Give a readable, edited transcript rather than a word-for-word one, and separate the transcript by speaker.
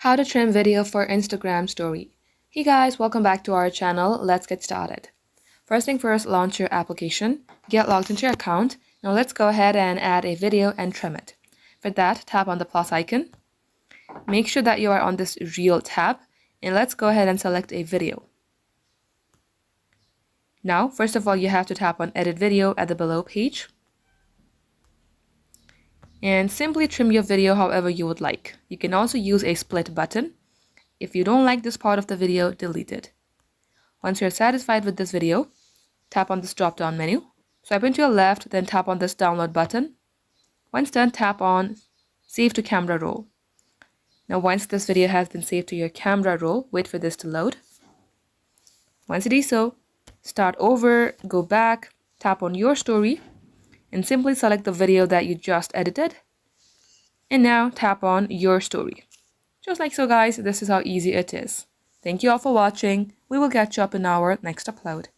Speaker 1: How to trim video for Instagram story. Hey guys, welcome back to our channel. Let's get started. First thing first, launch your application, get logged into your account. Now let's go ahead and add a video and trim it. For that, tap on the plus icon. Make sure that you are on this Reel tab, and let's go ahead and select a video. Now, first of all, you have to tap on Edit Video at the below page. And simply trim your video however you would like. You can also use a split button. If you don't like this part of the video, delete it. Once you're satisfied with this video, tap on this drop-down menu. Swipe into your left, then tap on this download button. Once done, tap on Save to Camera Roll. Now once this video has been saved to your camera roll, wait for this to load. Once it is so, start over, go back, tap on your story, and simply select the video that you just edited. And now tap on your story. Just like so guys, this is how easy it is. Thank you all for watching. We will catch you up in our next upload.